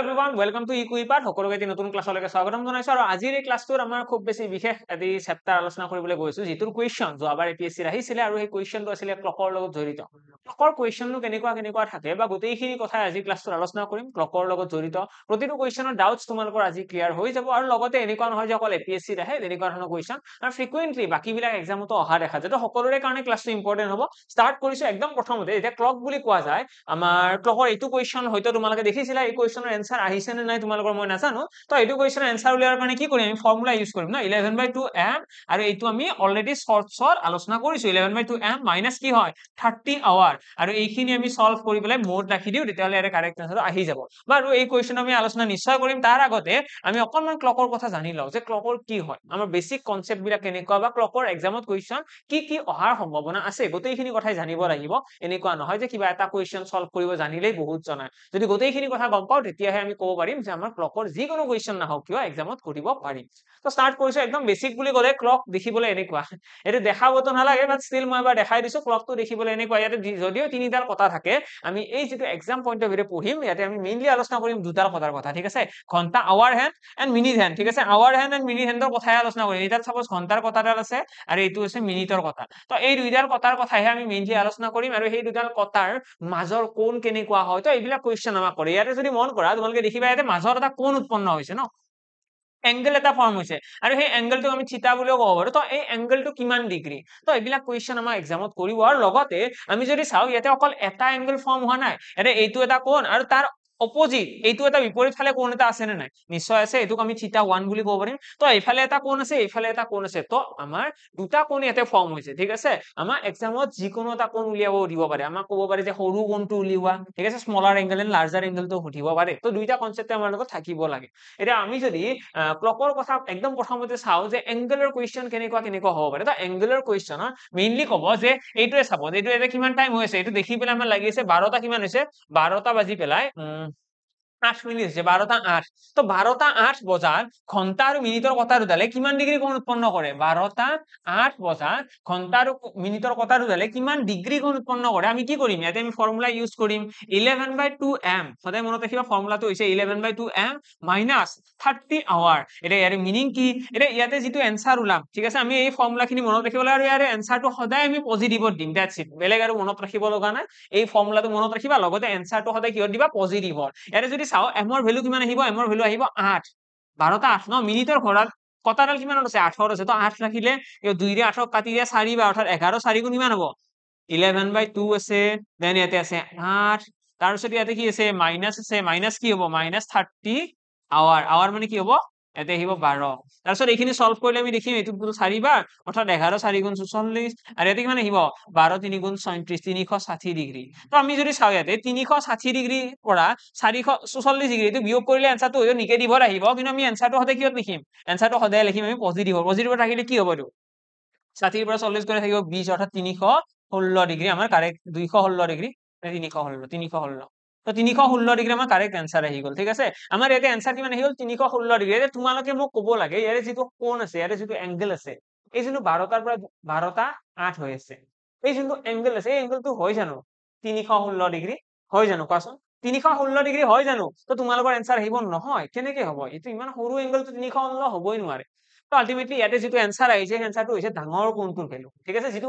Everyone welcome to ইকুইপাৰ্ট সকলোকে এটি নতুন ক্লাছলৈকে স্বাগতম জনাইছো আৰু আজিৰ এই ক্লাছটোত আমাৰ খুব বেছি বিশেষ এটি চেপ্টাৰ আলোচনা কৰিবলৈ গৈছো যিটোৰ কোৱেশ্চন যোৱাবাৰ এপিএসসি আহিছিলে আৰু এই কোৱেশ্চনটো আছিল ক্লকৰ লগত জড়িত ক্লকৰ কোৱেশ্চনটো কেনেকুৱা থাকে বা গোটেইখিনি কথা আজি ক্লাছটোত আলোচনা কৰিম ক্লকৰ লগত জড়িত প্ৰতিটো কোৱেশ্চনৰ ডাউটস তোমালোকৰ আজি ক্লিয়াৰ হৈ যাব আৰু লগতে এনেকুৱা নহয় যে অকল এপিএসসি আহে তেনেকুৱা ধৰণৰ কোৱেশ্চন আৰু ফ্ৰিকুৱেন্টলি বাকিবিলাক এক্সামতো অহা দেখা যায় তো সকলোৰে কাৰণে ক্লাছটো ইম্পৰ্টেন্ট হ'ব স্টাৰ্ট কৰিছো একদম প্ৰথমতে এতিয়া ক্লক বুলি কোৱা যায় আমাৰ ক্লকৰ এইটো কোৱেশ্চন হয়তো তোমালোকে দেখিছিলা এই কোৱেশ্চনৰ এনসাৰ আহিছে নে নাই তোমালোকৰ মই নাজানো তো এইটো কোৱেশ্চনৰ এনসাৰ উলিয়াৰ কাৰণে কি কৰিম আমি ফৰ্মুলা ইউজ কৰিম না 11/2m আৰু এইটো আমি অলৰেডি শৰ্টছত আলোচনা কৰিছো 11/2m মাইনাস কি হয় 30 আৱাৰ আৰু এইখিনি আমি সলভ কৰি পেলাই মোড ৰাখি দিও তেতিয়ালে এৰ কাৰেক্ট আনসাৰ আহি যাব বাৰু এই কোৱেশ্চন আমি আলোচনা নিশ্চয় কৰিম তাৰ আগতে আমি অকনমান ক্লকৰ কথা জানি লও যে ক্লকৰ কি হয় আমাৰ বেসিক কনসেপ্ট বিলাক কেনেকুৱা বা ক্লকৰ এক্সামত কোৱেশ্চন কি অহাৰ সম্ভাৱনা আছে গোটেইখিনি কথাই জানিব লাগিব এনেকুৱা নহয় যে কিবা এটা কোৱেশ্চন সলভ কৰিব জানিলেই বহুত জনা যদি গোটেইখিনি কথা গম পাও তেতিয়াহে আমি ক'ব পাৰিম যে আমাৰ ক্লকৰ যিকোনো কোৱেশ্চন নাহক কিয় এক্সামত কৰিব পাৰিম তো স্টাৰ্ট কৰিছো একদম বেসিক বুলি ক'লে ক্লক দেখিবলৈ এনেকুৱা এটো দেখাবতো নালাগে বাট ষ্টিল মই এবাৰ দেখাই দিছো ক্লকটো দেখিবলৈ এনেকুৱা ইয়াতে যদিও তিনিডাল কথা থাকে আমি এই যেটো এক্সাম পইণ্ট অফ ভিউৰে পঢ়িম ইয়াতে আমি মেইনলি আলোচনা কৰিম দুটাৰ কথাৰ কথা ঠিক আছে ঘন্টা hour hand and minute hand ঠিক আছে আৱাৰ হ্যান্ড এন্ড মিনিট হ্যান্ডৰ কথাই আলোচনা কৰিম এটা সাপোজ ঘন্টাৰ কথাডাল আছে আৰু এইটো আছে মিনিটৰ কথা তো এই দুইডাল কথাৰ কথাহে আমি মেইনলি আলোচনা কৰিম আৰু সেই দুইডাল কথাৰ মাজৰ কোণ কেনেকুৱা হয় তো এইবিলাক কোৱেশ্চন আমাক কৰে ইয়াতে যদি মন কৰা তোমালোকে দেখিবা ইয়াতে মাজৰ এটা কোণ উৎপন্ন হৈছে ন এংগেল এটা ফৰ্ম হৈছে আৰু সেই এংগেলটো আমি থিতা বুলিও ক'ব পাৰো তো এই এংগেলটো কিমান ডিগ্ৰী তো এইবিলাক কোৱেশ্চন আমাৰ এক্সামত কৰিব আৰু লগতে আমি যদি চাও ইয়াতে অকল এটা এংগেল ফৰ্ম হোৱা নাই ইয়াতে এইটো এটা কোণ আৰু তাৰ অপোজিট এইটো এটা বিপৰীত ফালে কোণ এটা আছে নে নাই নিশ্চয় আছে এটোক আমি থিতা 1 বুলি ক'ব পাৰিম তো এইফালে এটা কোণ আছে এইফালে এটা কোণ আছে তো আমাৰ দুটা কোণ ইয়াতে ফৰ্ম হৈছে ঠিক আছে আমাৰ এক্সামত যিকোনো এটা কোণ উলিয়াব দিব পাৰে আমাক ক'ব পাৰে যে সৰু কোণটো উলিওৱা ঠিক আছে স্মলাৰ এংগেল এন্ড লাৰ্জাৰ এংগেলটো সুধিব পাৰে তো দুইটা কনসেপ্ট আমাৰ লগত থাকিব লাগে এতিয়া আমি যদি ক্লকৰ কথা একদম প্ৰথমতে চাও যে এংগেলৰ কোৱেশ্চন কেনেকুৱা হ'ব পাৰে তো এংগেলৰ কোৱেশ্চনৰ মেইনলি ক'ব যে এইটোৱে চাব এইটো এটা কিমান টাইম হৈছে এইটো দেখি পেলাই আমাৰ লাগি আছে 12টা কিমান হৈছে 12টা বাজি পেলাই 8 মিনিট হৈছে 12টা 8 তো 12টা 8 বজাত ঘন্টা আৰু মিনিটৰ কথা দুডালে কিমান ডিগ্ৰী কোণ উৎপন্ন কৰে 12টা 8 বজাত ঘন্টা আৰু মিনিটৰ কথা দুডালে কিমান ডিগ্ৰী কোণ উৎপন্ন কৰে আমি কি কৰিম ইয়াতে আমি ফৰ্মুলা ইউজ কৰিম 11/2m সদায় মনত ৰাখিবা ফৰ্মুলাটো হৈছে 11/2m মাইনাস 30 আৱাৰ এটা ইয়াৰ মিনিং কি এটা ইয়াতে যেটো এনসাৰ উলাম ঠিক আছে আমি এই ফৰ্মুলাখিনি মনত ৰাখিব লাগে আৰু ইয়াৰ এনসাৰটো সদায় আমি পজিটিভত দিম দ্যাটস ইট বেলেগ আৰু মনত ৰাখিব লগা নাই এই ফৰ্মুলাটো মনত ৰাখিবা লগতে এনসাৰটো সদায় কিহত দিবা পজিটিভত ইয়াতে যদি চাও m ৰ ভ্যালু কিমান আহিব m ৰ ভ্যালু আহিব 8 12টা 8 ন মিনিটৰ ঘৰত কটাডাল কিমান আছে 8 আছে তো 8 ৰাখিলে 2 ৰে 8 কাটি দিয়া 4 বা অৰ্থাৎ 11 4 গুণ কিমান হ'ব 11/2 আছে দেন ইয়াতে আছে 8 তাৰ পিছত ইয়াতে কি আছে মাইনাস কি হ'ব -30 আৱাৰ মানে কি হ'ব এতে আহিব 12 তাৰ পিছত এইখিনি সলভ কৰিলে আমি দেখিম এটো 4 বাৰ অৰ্থাৎ 11 4 গুণ 44 আৰু ইয়াতে কিমান আহিব 12 3 গুণ 36 360 ডিগ্ৰী তো আমি যদি চাও ইয়াতে 360 ডিগ্ৰী পৰা 444 ডিগ্ৰী এটো বিয়োগ কৰিলে এনসাৰটো হৈ নিগেটিভত আহিব কিন্তু আমি এনসাৰটো সদায় কিহত লিখিম এনসাৰটো সদায় লিখিম আমি পজিটিভত ৰাখিলে কি হ'ব এটো 60 পৰা 40 কৰি থাকিব 20 অৰ্থাৎ 316 ডিগ্ৰী আমাৰ কাৰেক্ট 216 ডিগ্ৰী 316 তো 316 ডিগ্ৰী আমাৰ কাৰেক্ট আনসাৰ আহি গল ঠিক আছে আমাৰ ইয়াতে আনসাৰ কিমান আহি গল 316 ডিগ্ৰী এতে তোমালোকে মোক ক'ব লাগে ইয়াৰে যেটো কোণ আছে ইয়াৰে যেটো এংগেল আছে এই যেটো 12টাৰ পৰা 12টা 8 হৈ আছে এই যেটো এংগেল আছে এই এংগেলটো হয় জানো 316 ডিগ্ৰী হয় জানো কোৱাচোন 316 ডিগ্ৰী হয় জানো তো তোমালোকৰ আনসাৰ আহিব নহয় কেনেকৈ হ'ব এটো ইমান সৰু এংগেলটো 316 হ'বই নোৱাৰে তো আলটিমেটলি ইয়াতে যেটো আনসাৰ আহিছে আনসাৰটো হৈছে ডাঙৰ কোণটোৰ ভ্যালু ঠিক আছে যেটো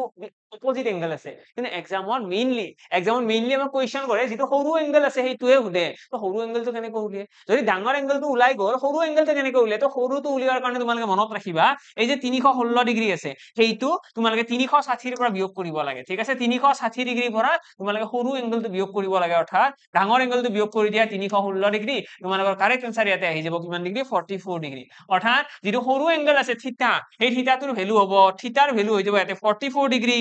অপোজিট এংগেল আছে কিন্তু এক্সামত মেইনলি আমাক কোৱেশ্চন কৰে যেটো সৰু এংগেল আছে সেইটোৱে সুধে তো সৰু এংগেলটো কেনেকৈ উলিয়ায় যদি ডাঙৰ এংগেলটো ওলাই গ'ল সৰু এংগেলটো কেনেকৈ উলিয়ায় তো সৰুটো উলিয়াৰ কাৰণে তোমালোকে মনত ৰাখিবা এই যে 316 ডিগ্ৰী আছে সেইটো তোমালোকে 360 ৰ পৰা বিয়োগ কৰিব লাগে ঠিক আছে 360 ডিগ্ৰীৰ পৰা তোমালোকে সৰু এংগেলটো বিয়োগ কৰিব লাগে অৰ্থাৎ ডাঙৰ এংগেলটো বিয়োগ কৰি দিয়া 316 ডিগ্ৰী তোমালোকৰ কাৰেক্ট আনসাৰ ইয়াতে আহি যাব কিমান ডিগ্ৰী 44 ডিগ্ৰী অৰ্থাৎ যেটো সৰু এংগেল আছে থিতা এই থিতাটোৰ ভ্যালু হ'ব থিতাৰ ভ্যালু হৈ যাব ইয়াতে 44 ডিগ্ৰী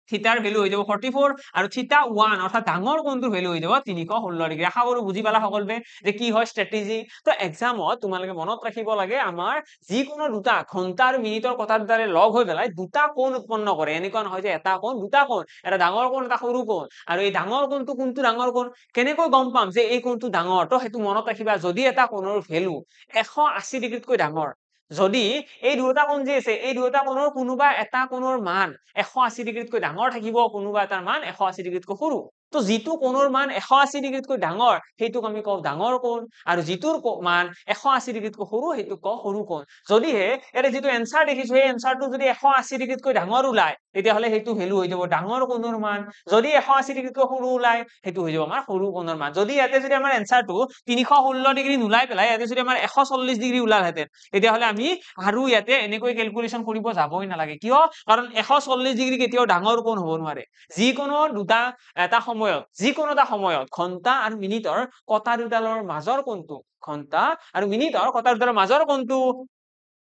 থিতাৰ ভ্যালু হৈ যাব 44 আৰু থিতা 1 অৰ্থাৎ ডাঙৰ কোণটোৰ ভ্যালু হৈ যাব 316 ডিগ্ৰী আশা কৰো বুজি পালা সকলোৱে যে কি হয় স্ট্ৰ্যাটেজি তো এক্সামত তোমালোকে মনত ৰাখিব লাগে আমাৰ যিকোনো দুটা ঘন্টা আৰু মিনিটৰ কথাৰ দ্বাৰা লগ হৈ পেলাই দুটা কোণ উৎপন্ন কৰে এনেকুৱা নহয় যে এটা কোণ দুটা কোণ এটা ডাঙৰ কোণ এটা সৰু কোণ আৰু এই ডাঙৰ কোণটো কোনটো ডাঙৰ কোণ কেনেকৈ গম পাম যে এই কোণটো ডাঙৰ তো হেতু মনত ৰাখিবা যদি এটা কোণৰ ভ্যালু 180 ডিগ্ৰীতকৈ ডাঙৰ যদি এই দুটা কোণ যে আছে এই দুটা কোণৰ কোনোবা এটা কোণৰ মান 180 ডিগ্ৰীতকৈ ডাঙৰ থাকিব কোনোবা এটাৰ মান 180 ডিগ্ৰীতকৈ সৰু তো যিটো কোণৰ মান 180 ডিগ্ৰীতকৈ ডাঙৰ সেইটোক আমি কওঁ ডাঙৰ কোণ আৰু যিটোৰ মান 180 ডিগ্ৰীতকৈ সৰু সেইটোক কওঁ সৰু কোণ যদিহে ইয়াতে যিটো এনসাৰ দেখিছো এই এনসাৰটো যদি 180 ডিগ্ৰীতকৈ ডাঙৰ ওলায় তেতিয়াহ'লে সেইটো ভ্যালু হৈ যাব ডাঙৰ কোণৰ মান যদি 180 ডিগ্ৰীতকৈ সৰু ওলায় সেইটো হৈ যাব আমাৰ সৰু কোণৰ মান যদি ইয়াতে যদি আমাৰ এনসাৰটো 316 ডিগ্ৰী নোলাই পেলাই ইয়াতে যদি আমাৰ 140 ডিগ্ৰী ওলালহেঁতেন তেতিয়াহ'লে আমি আৰু ইয়াতে এনেকৈ ক্যালকুলেশন কৰিব যাবই নালাগে কিয় কাৰণ 140 ডিগ্ৰী কেতিয়াও ডাঙৰ কোণ হ'ব নোৱাৰে যিকোনো দুটা এটা সময়ত যিকোনো এটা সময়ত ঘন্টা আৰু মিনিটৰ কটা দুডালৰ মাজৰ কোণটো ঘন্টা আৰু মিনিটৰ কটা দুডালৰ মাজৰ কোণটো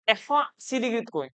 180 ডিগ্ৰীতকৈ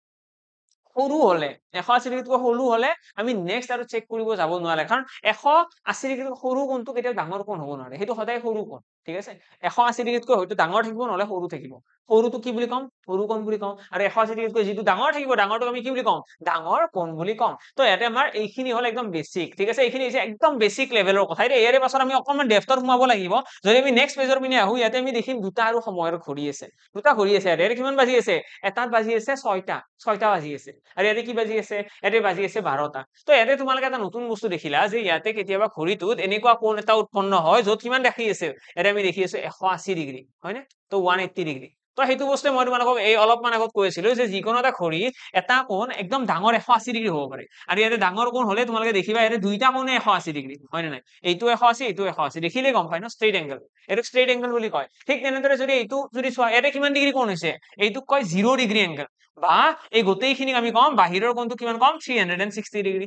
সৰু হলে 180 ডিগ্ৰীতকৈ সৰু হলে আমি নেক্সট আৰু চেক কৰিব যাব নোৱাৰে কাৰণ 180 ডিগ্ৰীতকৈ সৰু কোণটো কেতিয়াও ডাঙৰ কোণ হ'ব নোৱাৰে সেইটো সদায় সৰু কোণ ঠিক আছে 180 ডিগ্ৰীতকৈ হয়তো ডাঙৰ থাকিব নহলে সৰু থাকিব সৰুটো কি বুলি কম সৰু কোণ বুলি কম আৰু 180 ডিগ্ৰীতকৈ যিটো ডাঙৰ থাকিব ডাঙৰটোক আমি কি বুলি কম ডাঙৰ কোণ বুলি কম তো ইয়াতে আমাৰ এইখিনি হল একদম বেসিক ঠিক আছে এইখিনি হৈছে একদম বেসিক লেভেলৰ কথা এতিয়া ইয়াৰে পাছত আমি অকমান ডেপথত সোমাব লাগিব যদি আমি নেক্সট পেজৰ পিনে আহো ইয়াতে আমি দেখিম দুটা আৰু সময়ৰ ঘড়ী আছে দুটা ঘড়ী আছে ইয়াতে কিমান বাজি আছে এটাত বাজি আছে 6টা বাজি আছে আৰু ইয়াতে কি বাজি আছে ইয়াতে বাজি আছে 12টা তো ইয়াতে তোমালোকে এটা নতুন বস্তু দেখিলা যে ইয়াতে কেতিয়াবা ঘড়ীটোত এনেকুৱা কোণ এটা উৎপন্ন হয় য'ত কিমান দেখি আছে ইয়াতে আমি দেখি আছো 180 ডিগ্ৰী হয়নে তো 180 ডিগ্ৰী তো সেইটো বস্তু মই তোমালোকক এই অলপমান আগত কৈছিলো যে যিকোনো এটা ঘড়ীত এটা কোণ একদম ডাঙৰ 180 ডিগ্ৰী হ'ব পাৰে আৰু ইয়াতে ডাঙৰ কোণ হলে তোমালোকে দেখিবা ইয়াতে দুইটা কোণে 180 ডিগ্ৰী হয় নে নাই এইটো 180 এইটো 180 দেখিলে গম পাই ন ষ্ট্ৰেইট এংগল এইটো ষ্ট্ৰেইট এংগল বুলি কয় ঠিক তেনেদৰে যদি এইটো যদি চোৱা ইয়াতে কিমান ডিগ্ৰী কোণ হৈছে এইটোক কয় 0 ডিগ্ৰী এংগল বা এই গোটেইখিনিক আমি কম বাহিৰৰ কোণটো কিমান কম 360 ডিগ্ৰী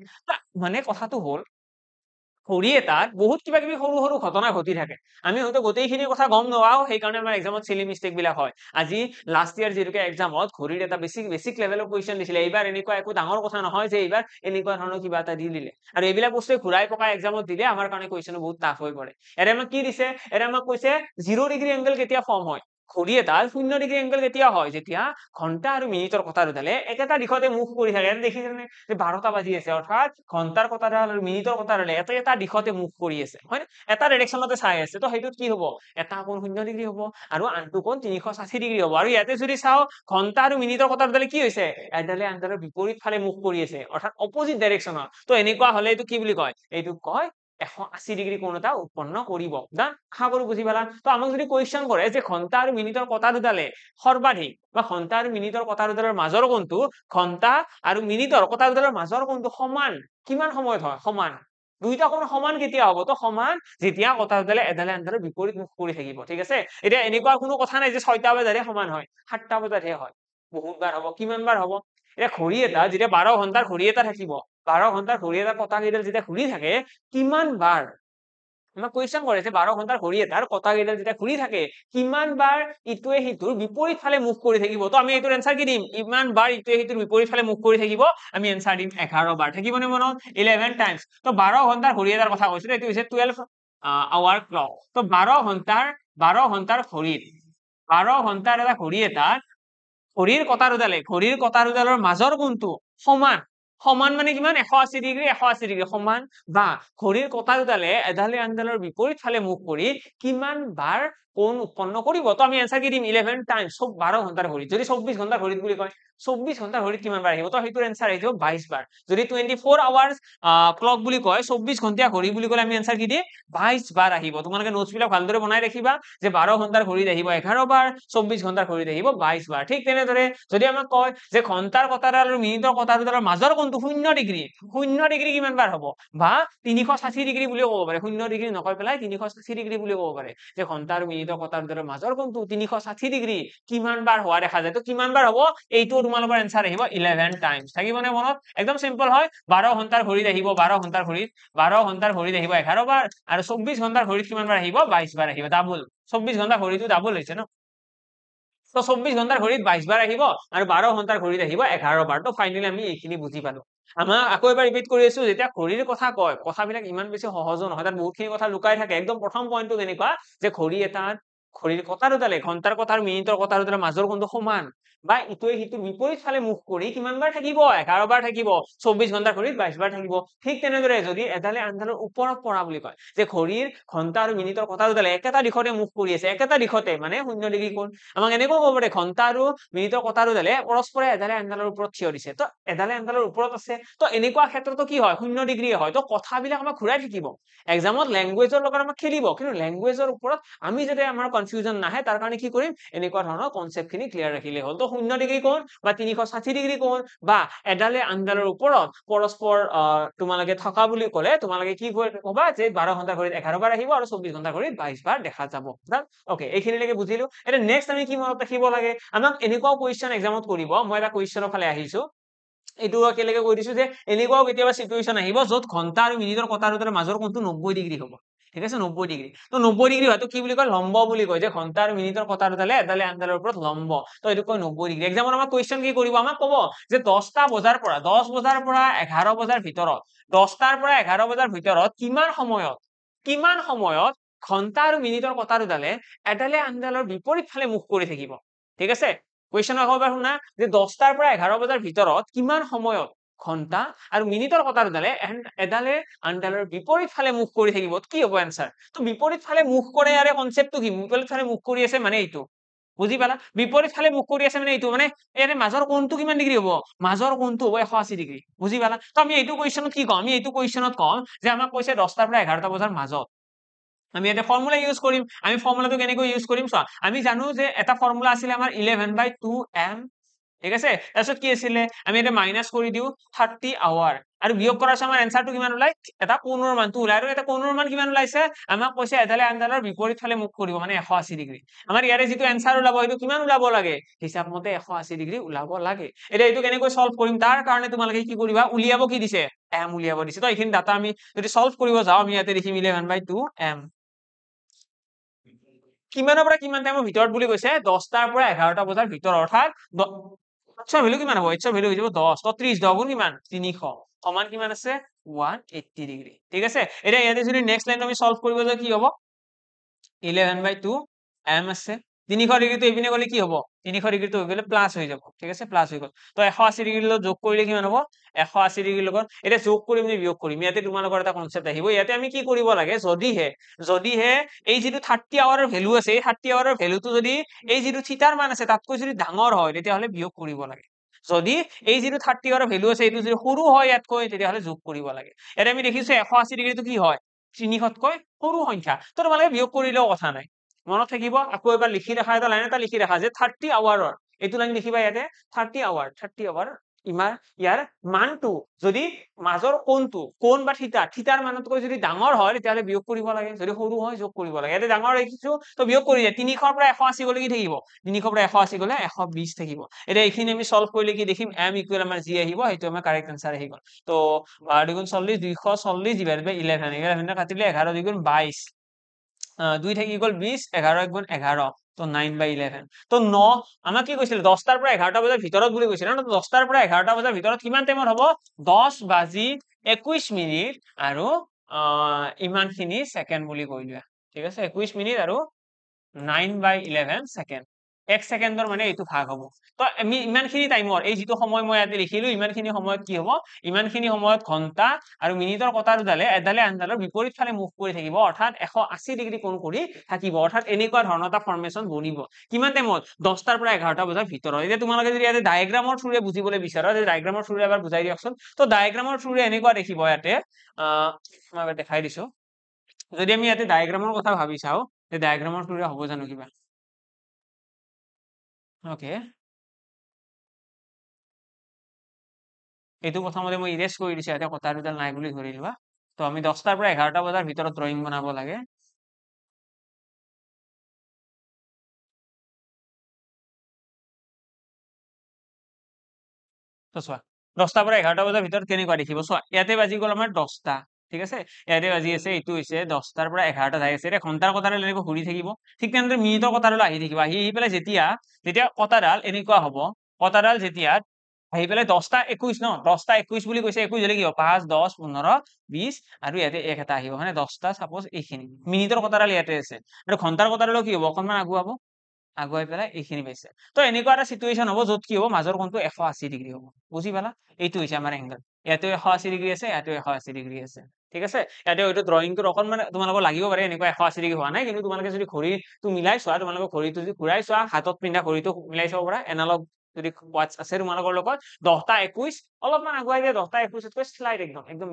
মানে কথাটো হল ঘড়ী এটাত বহুত কিবা কিবি সৰু সৰু ঘটনা ঘটি থাকে আমি হয়তো গোটেইখিনি কথা গম নাপাও সেইকাৰণে আমাৰ এক্সামত সিলি মিস্টেক বিলাক হয় আজি লাষ্ট ইয়াৰ যেনেকৈ এক্সামত ঘড়ীৰ এটা বেসিক লেভেলৰ কোৱেশ্চন দিছিলে এইবাৰ এনেকুৱা একো ডাঙৰ কথা নহয় যে এইবাৰ এনেকুৱা ধৰণৰ কিবা এটা দি দিলে আৰু এইবিলাক বস্তু ঘূৰাই পকাই এক্সামত দিলে আমাৰ কাৰণে কোৱেশ্চন বহুত টাফ হৈ পৰে এৰে আমাক কি দিছে এৰে আমাক কৈছে 0 ডিগ্ৰী এংগল কেতিয়া ফৰ্ম হয় ঘড়ী এটাত 0 ডিগ্ৰী এংগল কেতিয়া হয় যেতিয়া ঘন্টা আৰু মিনিটৰ কটা দুডালে একেটা দিশতে মুভ কৰি থাকে এটা দেখিছেনে যে 12টা বাজি আছে অৰ্থাৎ ঘন্টাৰ কটাডাল আৰু মিনিটৰ কটাডালে এটা দিশতে মুভ কৰি আছে হয় এটা ডাইৰেকশনতে চাই আছে তো সেইটোত কি হ'ব এটা কোণ 0 ডিগ্ৰী হ'ব আৰু আনটো কোণ 360 ডিগ্ৰী হ'ব আৰু ইয়াতে যদি চাও ঘন্টা আৰু মিনিটৰ কটাডালে কি হৈছে এডালে আনডালৰ বিপৰীত ফালে মুভ কৰি আছে অৰ্থাৎ অপোজিট ডাইৰেকশনত তো এনেকুৱা হলে এইটো কি বুলি কয় এইটো কয় 180 ডিগ্ৰী কোণ এটা উৎপন্ন কৰিব ডান আশা কৰো বুজি পালা তো আমাক যদি কোৱেশ্চন কৰে যে ঘন্টা আৰু মিনিটৰ কটা দুডালে সৰ্বাধিক বা ঘন্টা আৰু মিনিটৰ কটা দুডালৰ মাজৰ কোণটো ঘন্টা আৰু মিনিটৰ কটা দুডালৰ মাজৰ কোণটো সমান কিমান সময়ত হয় সমান দুইটা কোণ সমান কেতিয়া হ'ব তো সমান যেতিয়া কটা দুডালে এডালে আনডালৰ বিপৰীত মুখ কৰি থাকিব ঠিক আছে এতিয়া এনেকুৱা কোনো কথা নাই যে 6টা বজাতহে সমান হয় 7টা বজাতহে হয় বহুত বাৰ হ'ব কিমান বাৰ হ'ব এতিয়া ঘড়ী এটা যেতিয়া 12 ঘণ্টাৰ ঘড়ী এটা থাকিব 12 ঘণ্টাৰ ঘড়ী এটা কটা কেইডাল যেতিয়া ঘূৰি থাকে কিমান বাৰ আমাক কোৱেশ্চন কৰে যে 12 ঘণ্টাৰ ঘড়ী এটাৰ কটা কেইডাল যেতিয়া ঘূৰি থাকে কিমান বাৰ ইটোৱে সিটোৰ বিপৰীত ফালে মুভ কৰি থাকিব তো আমি এইটোৰ এনসাৰ কি দিম ইমান বাৰ ইটোৱে সিটোৰ বিপৰীত ফালে মুভ কৰি থাকিব আমি এনসাৰ দিম 11 বাৰ থাকিবনে মনত 11 টাইমছ তো 12 ঘণ্টাৰ ঘড়ী এটাৰ কথা কৈছো এইটো হৈছে 12 আৱাৰ ক্লক তো 12 ঘণ্টাৰ ঘড়ীত 12 ঘণ্টাৰ এটা ঘড়ী এটা ঘড়ীৰ কটা দুডালৰ মাজৰ কোণটো সমান মানে কিমান 180 ডিগ্ৰী সমান বা ঘড়ীৰ কটা দুডালে এডালে আনডালৰ বিপৰীত ফালে মুভ কৰি কিমান বাৰ কোণ উৎপন্ন কৰিব তো আমি এনসাৰ কি দিম 11 টাইমছ 12 ঘণ্টাৰ ঘড়ীত যদি 24 ঘণ্টাৰ ঘড়ীত বুলি কয় 24 ঘণ্টাৰ ঘড়ীত কিমান বাৰ আহিব তো সেইটোৰ এনসাৰ আহিব 22 বাৰ যদি 24 আৱাৰ্স ক্লক বুলি কয় 24 ঘণ্টা ঘড়ী বুলি কলে আমি এনসাৰ কি দিম 22 বাৰ আহিব তোমালোকে নোটছ বিলাক ভালদৰে বনাই ৰাখিবা যে 12 ঘণ্টাৰ ঘড়ীত আহিব 11 বাৰ 24 ঘণ্টাৰ ঘড়ীত আহিব 22 বাৰ ঠিক তেনেদৰে যদি আমাক কয় যে ঘণ্টাৰ কটাডাল আৰু মিনিটৰ কটাডালৰ মাজৰ কোণটো 0 ডিগ্ৰী কিমান বাৰ হ'ব বা 360 ডিগ্ৰী বুলিও ক'ব পাৰে 0 ডিগ্ৰী নকৈ পেলাই 360 ডিগ্ৰী বুলিও ক'ব পাৰে যে ঘণ্টা আৰু মিনিটৰ কটাডালৰ মাজৰ কোণটো 360 ডিগ্ৰী কিমান বাৰ হোৱা দেখা যায় তো কিমান বাৰ হ'ব এইটো তোমালোকৰ এনসাৰ আহিব 11 টাইমছ থাকিবনে মনত একদম সিম্পল হয় 12 ঘণ্টাৰ ঘড়ীত আহিব 12 ঘণ্টাৰ ঘড়ীত আহিব 11 বাৰ আৰু 24 ঘণ্টাৰ ঘড়ীত কিমান বাৰ আহিব 22 বাৰ আহিব ডাবল 24 ঘণ্টা ঘড়ীটো ডাবল হৈছে ন তো 24 ঘণ্টাৰ ঘড়ীত 22 বাৰ আহিব আৰু 12 ঘণ্টাৰ ঘড়ীত আহিব 11 বাৰ তো ফাইনালি আমি এইখিনি বুজি পালো আমাক আকৌ এবাৰ ৰিপিট কৰি আছো যেতিয়া ঘড়ীৰ কথা কয় কথাবিলাক ইমান বেছি সহজো নহয় তাত বহুতখিনি কথা লুকাই থাকে একদম প্ৰথম পইণ্টটো কেনেকুৱা যে ঘড়ী এটাত ঘড়ীৰ কটাৰুডালে ঘণ্টাৰ কথা আৰু মিনিটৰ কটাৰুডালৰ মাজৰ কোণটো সমান বা ইটোৱে সিটোৰ বিপৰীত ফালে মুখ কৰি কিমান বাৰ থাকিব 11 বাৰ থাকিব 24 ঘণ্টাৰ ঘড়ীত 22 বাৰ থাকিব ঠিক তেনেদৰে যদি এডালে আনডালৰ ওপৰত পৰা বুলি কয় যে ঘড়ীৰ ঘণ্টা আৰু মিনিটৰ কটাৰুডালে একেটা দিশতে মুখ কৰি আছে একেটা দিশতে মানে 0 ডিগ্ৰী কোণ আমাক এনেকৈ ক'ব পাৰে ঘণ্টা আৰু মিনিটৰ কটাৰুডালে পৰস্পৰে এডালে আনডালৰ ওপৰত থিয় দিছে তো এডালে আনডালৰ ওপৰত আছে তো এনেকুৱা ক্ষেত্ৰতো কি হয় 0 ডিগ্ৰী হয় তো কথাবিলাক আমাক ঘূৰাই থাকিব এক্সামত ল্যাঙ্গুৱেজৰ লগত আমাক খেলিব কিন্তু ল্যাঙ্গুৱেজৰ ওপৰত আমি যদি আমাৰ কনফিউজন নাহে তাৰ কাৰণে কি কৰিম এনেকুৱা ধৰণৰ কনসেপ্টখিনি ক্লিয়াৰ ৰাখিলে হ'ল তো 0 ডিগ্ৰী কোণ বা 360 ডিগ্ৰী কোণ বা এডালে আনডালৰ ওপৰত পৰস্পৰ তোমালোকে থকা বুলি ক'লে তোমালোকে কি ক'বা যে 12 ঘণ্টাৰ ঘড়ীত 11 বাৰ আহিব আৰু 24 ঘণ্টাৰ ঘড়ীত 22 বাৰ দেখা যাব ওকে এইখিনিলৈকে বুজিলো এটা নেক্সট আমি কি মনত ৰাখিব লাগে আমাক এনেকুৱা কোৱেশ্চন এক্সামত কৰিব মই এটা কোৱেশ্চনৰ ফালে আহিছো এইটো কেলেকে কৈ দিছো যে এনেকুৱাও কেতিয়াবা সিচুৱেশন আহিব য'ত ঘণ্টা আৰু মিনিটৰ কটাৰুডালৰ মাজৰ কোণটো 90 ডিগ্ৰী হ'ব ঠিক আছে 90 ডিগ্ৰী তো 90 ডিগ্ৰী হয়তো কি বুলি কয় লম্ব বুলি কয় যে ঘণ্টা আৰু মিনিটৰ কটাৰুডালে এডালে আনডালৰ ওপৰত লম্ব তো এইটো কয় 90 ডিগ্ৰী এক্সামত আমাক কোৱেশ্চন কি কৰিব আমাক ক'ব যে 10টা বজাৰ পৰা 10 বজাৰ পৰা 11 বজাৰ ভিতৰত 10টাৰ পৰা 11 বজাৰ ভিতৰত কিমান সময়ত ঘণ্টা আৰু মিনিটৰ কটাৰুডালে এডালে আনডালৰ বিপৰীত ফালে মুখ কৰি থাকিব ঠিক আছে কোৱেশ্চন আকৌ এবাৰ শুনা যে 10টাৰ পৰা 11 বজাৰ ভিতৰত কিমান সময়ত ঘণ্টা আৰু মিনিটৰ কটাৰুডালে এডালে আনডালৰ বিপৰীত ফালে মুখ কৰি থাকিব কি হ'ব এনসাৰ তো বিপৰীত ফালে মুখ কৰে ইয়াৰে কনসেপ্টটো কি বিপৰীত ফালে মুখ কৰি আছে মানে এইটো বুজি পালা বিপৰীত ফালে মুখ কৰি আছে মানে এইটো মানে ইয়াৰে মাজৰ কোণটো কিমান ডিগ্ৰী হ'ব মাজৰ কোণটো হ'ব 180 ডিগ্ৰী বুজি পালা তো আমি এইটো কোৱেশ্চনত কি কম আমি এইটো কোৱেশ্চনত কম যে আমাক কৈছে 10টাৰ পৰা 11টা বজাৰ মাজত আমি এটা ফৰ্মুলা ইউজ কৰিম আমি ফৰ্মুলাটো কেনেকৈ ইউজ কৰিম চোৱা আমি জানো যে এটা ফৰ্মুলা আছিল আমাৰ 11/2m ঠিক আছে তাৰপিছত কি আছিলে আমি এটা মাইনাস কৰি দিও 30 আৱাৰ আৰু বিয়োগ কৰাৰ সময় আমাৰ এনসাৰটো কিমান ওলাই এটা কোণৰ মানটো ওলাই আৰু এটা কোণৰ মান কিমান ওলাইছে আমাক কৈছে এডালে আনডালৰ বিপৰীত ফালে মুখ কৰিব মানে 180 ডিগ্ৰী আমাৰ ইয়াৰে যিটো এনসাৰ ওলাব সেইটো কিমান ওলাব লাগে হিচাপ মতে 180 ডিগ্ৰী ওলাব লাগে এটা এইটো কেনেকৈ সলভ কৰিম তাৰ কাৰণে তোমালোকে কি কৰিবা উলিয়াব কি দিছে m উলিয়াব দিছে তো এইখিনি ডাটা আমি যদি সলভ কৰিব যাও আমি ইয়াতে লিখিম 11/2m কিমানৰ পৰা কিমান টাইমৰ ভিতৰত বুলি কৈছে 10টাৰ পৰা 11টা বজাৰ ভিতৰত অৰ্থাৎ h ভ্যালু কিমান হ'ব h ভ্যালু হৈ যাব 10 তো 30 10 গুণ কিমান 300 সমান কিমান আছে 180 ডিগ্ৰী ঠিক আছে এতিয়া ইয়াতে যদি নেক্সট লাইন আমি সলভ কৰিব যাও কি হ'ব 11/2m আছে 300 ডিগ্ৰীটো এইপিনে গলে কি হ'ব 300 ডিগ্ৰীটো হৈ গলে প্লাস হৈ যাব ঠিক আছে প্লাস হৈ গল তো 180 ডিগ্ৰীৰ লগত যোগ কৰিলে কিমান হ'ব 180 ডিগ্ৰীৰ লগত এটা যোগ কৰিম নে বিয়োগ কৰিম ইয়াতে তোমালোকৰ এটা কনসেপ্ট আহিব ইয়াতে আমি কি কৰিব লাগে যদিহে এই যেটো 30 আৱাৰৰ ভ্যালু আছে এই 30 আৱাৰৰ ভ্যালুটো যদি এই যেটো থিটাৰ মান আছে তাতকৈ যদি ডাঙৰ হয় তেতিয়া হলে বিয়োগ কৰিব লাগে যদি এই যেটো 30 আৱাৰৰ ভ্যালু আছে এইটো যদি সৰু হয় ইয়াতকৈ তেতিয়া হলে যোগ কৰিব লাগে এটা আমি দেখিছো 180 ডিগ্ৰীটো কি হয় 300তকৈ সৰু সংখ্যা তো তোমালোকে বিয়োগ কৰিলেও কথা নাই মনত থাকিব আকৌ এবাৰ লিখি ৰাখা এটা লাইন এটা লিখি ৰাখা যে 30 আৱাৰৰ এইটো লাইন লিখিবা ইয়াতে 30 আৱাৰ ইয়াৰ মানটো যদি মাজৰ কোণ বা থিটাৰ মানতকৈ যদি ডাঙৰ হয় তেতিয়াহলে বিয়োগ কৰিব লাগে যদি সৰু হয় যোগ কৰিব লাগে ইয়াতে ডাঙৰ দেখিছো তো বিয়োগ কৰি দিয়া 300ৰ পৰা 180 গলে কি থাকিব 300ৰ পৰা 180 গলে 120 থাকিব এতিয়া এইখিনি আমি সলভ কৰিলে কি দেখিম m ইকুৱেল আমাৰ যি আহিব সেইটো আমাৰ কাৰেক্ট আনসাৰ আহি গল তো 12 গুণ 40 240 ডিভাইড বাই 11 11 কাটিলে 11 2 গুণ 22 2 থাকি গল 20 11 1 গুণ 11 তো 9/11 তো 9 আমাক কি কৈছিল 10টাৰ পৰা 11টা বজাৰ ভিতৰত বুলি কৈছিল না 10টাৰ পৰা 11টা বজাৰ ভিতৰত কিমান টাইমত হ'ব 10:21 মিনিট আৰু ইমানখিনি সেকেন্ড বুলি কৈ দিয়া ঠিক আছে 21 মিনিট আৰু 9/11 সেকেন্ড 1 সেকেন্ডৰ মানে এইটো ভাগ হ'ব তো আমি ইমানখিনি টাইমৰ এই যেটো সময় মই ইয়াতে লিখিলো ইমানখিনি সময়ত কি হ'ব ইমানখিনি সময়ত ঘণ্টা আৰু মিনিটৰ কটাৰুডালে এডালে আনডালৰ বিপৰীত ফালে মুভ কৰি থাকিব অৰ্থাৎ 180 ডিগ্ৰী কোণ কৰি থাকিব অৰ্থাৎ এনেকুৱা ধৰণৰ এটা ফৰ্মেশন বনিব কিমান টাইমত 10টাৰ পৰা 11টা বজাৰ ভিতৰত এতিয়া তোমালোকে যদি ইয়াতে ডায়াগ্ৰামৰ থ্ৰুৰে বুজিবলৈ বিচাৰা যে ডায়াগ্ৰামৰ থ্ৰুৰে এবাৰ বুজাই দিয়কচোন তো ডায়াগ্ৰামৰ থ্ৰুৰে এনেকুৱা দেখিব ইয়াতে মই এবাৰ দেখাই দিছো যদি আমি ইয়াতে ডায়াগ্ৰামৰ কথা ভাবি চাও তে ডায়াগ্ৰামৰ থ্ৰুৰে হ'ব জানো কিবা ওকে এইটো প্ৰথমতে মই ইৰেজ কৰি দিছো ইয়াতে কটাৰুডাল নাই বুলি ধৰি লোৱা তো আমি 10টাৰ পৰা 11টা বজাৰ ভিতৰত ড্ৰয়িং বনাব লাগে তো চোৱা 10টাৰ পৰা 11টা বজাৰ ভিতৰত কেনেকুৱা দেখিব চোৱা ইয়াতে বাজি গল আমাৰ 10টা ঠিক আছে ইয়াতে বাজি আছে এইটো হৈছে 10টাৰ পৰা 11টা যাই আছে এটা ঘণ্টাৰ কটাৰডাল এনেকৈ ঘূৰি থাকিব ঠিক তেনেদৰে মিনিটৰ কটাৰডাল আহি থাকিব আহি পেলাই যেতিয়া কটাৰডাল এনেকুৱা হ'ব কটাৰডাল যেতিয়া আহি পেলাই 10টা 21 ন 10টা 21 বুলি কৈছে 21 হলে কি হ'ব 5 10 15 20 আৰু ইয়াতে 1 এটা আহিব মানে 10টা সাপোজ এইখিনি মিনিটৰ কথাডাল ইয়াতে আছে আৰু ঘন্টাৰ কথাডাল কি হ'ব অকনমান আগুৱাব আগুৱাই পেলাই এইখিনি পাইছে তো এনেকুৱা এটা সিচুৱেশন হ'ব য'ত কি হ'ব মাজৰ কোণটো 180 ডিগ্ৰী হ'ব বুজি পালা এইটো হৈছে আমাৰ এংগল ইয়াতে 180 ডিগ্ৰী আছে ইয়াতে 180 ডিগ্ৰী আছে ঠিক আছে ইয়াতে হয়তো ড্ৰয়িংটো অকনমান তোমালোকৰ লাগিব পাৰে এনেকুৱা 180 ডিগ্ৰী হোৱা নাই কিন্তু তোমালোকে যদি ঘড়ীটো মিলাই চোৱা তোমালোকৰ ঘড়ীটো যদি ঘূৰাই চোৱা হাতত পিন্ধা ঘড়ীটো মিলাই চাব পাৰা এনালগ যদি ওয়াচ আছে তোমালোকৰ লগত 10টা 21 অলপমান আগুৱাই দিয়ে 10টা 21 তকৈ স্লাইড একদম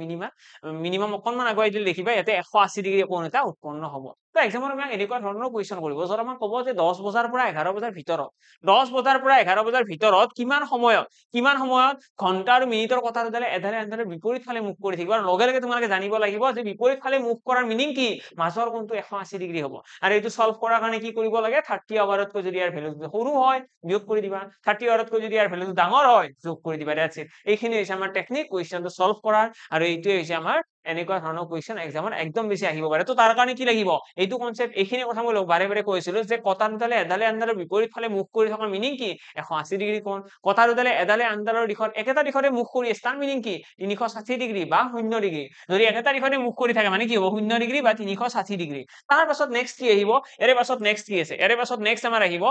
মিনিমাম অকনমান আগুৱাই দিলে দেখিবা ইয়াতে 180 ডিগ্ৰী কোণ এটা উৎপন্ন হ'ব তো এক্সামত আমাক এনেকুৱা ধৰণৰ কুৱেশ্যন কৰিব য'ত আমাক ক'ব যে 10 বজাৰ পৰা 11 বজাৰ ভিতৰত 10 বজাৰ পৰা 11 বজাৰ ভিতৰত কিমান সময়ত ঘন্টা আৰু মিনিটৰ কথা দুডালে এডালে আনডালে বিপৰীত ফালে মুখ কৰি থাকিব আৰু লগে লগে তোমালোকে জানিব লাগিব যে বিপৰীত ফালে মুখ কৰাৰ মিনিং কি মাজৰ কোণটো 180 ডিগ্ৰী হ'ব আৰু এইটো সলভ কৰাৰ কাৰণে কি কৰিব লাগে 30 আৱাৰতকৈ যদি ইয়াৰ ভ্যালু সৰু হয় বিয়োগ কৰি দিবা 30 আৱাৰতকৈ যদি ইয়াৰ ভ্যালু ডাঙৰ হয় যোগ কৰি দিবা দ্যাটস ইট এইখিনি হৈছে আমাৰ টেকনিক কুৱেশ্যনটো সলভ কৰাৰ আৰু এইটোৱে হৈছে আমাৰ এনেকুৱা ধৰণৰ কুৱেশ্যন এক্সামত একদম বেছি আহিব পাৰে তো তাৰ কাৰণে কি লাগিব এইটো কনসেপ্ট এইখিনি কথা মই বাৰে বাৰে কৈছিলো যে কটা দুডালে এডালে আনডালৰ বিপৰীত ফালে মুখ কৰি থকা মিনিং কি 180 ডিগ্ৰী কোণ কটা দুডালে এডালে আনডালৰ দিশত একেটা দিশতে মুখ কৰি আছে তাৰ মিনিং কি 360 ডিগ্ৰী বা 0 ডিগ্ৰী যদি একেটা দিশতে মুখ কৰি থাকে মানে কি হ'ব 0 ডিগ্ৰী বা 360 ডিগ্ৰী তাৰ পাছত নেক্সট কি আহিব এৰে পাছত নেক্সট কি আছে এৰে পাছত নেক্সট আমাৰ আহিব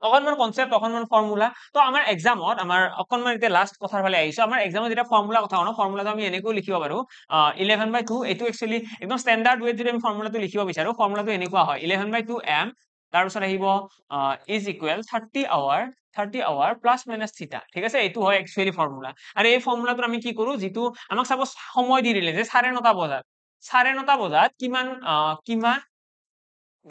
অকনমান কনসেপ্ট অকনমান ফৰ্মুলা তো আমাৰ এক্সামত আমাৰ অকনমান এতিয়া লাষ্ট কথাৰ ফালে আহিছো আমাৰ এক্সামত যেটা ফৰ্মুলা কথা হনো ফৰ্মুলাটো আমি এনেকৈ লিখিব পাৰো 11/2 এটো একচুয়ালি একদম স্ট্যান্ডাৰ্ড ওয়ে যদি আমি ফৰ্মুলাটো লিখিব বিচাৰো ফৰ্মুলাটো এনেকুৱা হয় 11/2 m তাৰ পিছত আহিব is equal 30 hour plus minus theta ঠিক আছে এইটো হয় একচুয়ালি ফৰ্মুলা আৰু এই ফৰ্মুলাটো আমি কি কৰো যেটো আমাক সাপোজ সময় দি দিলে যে 9:30 বজাত 9:30 বজাত কিমান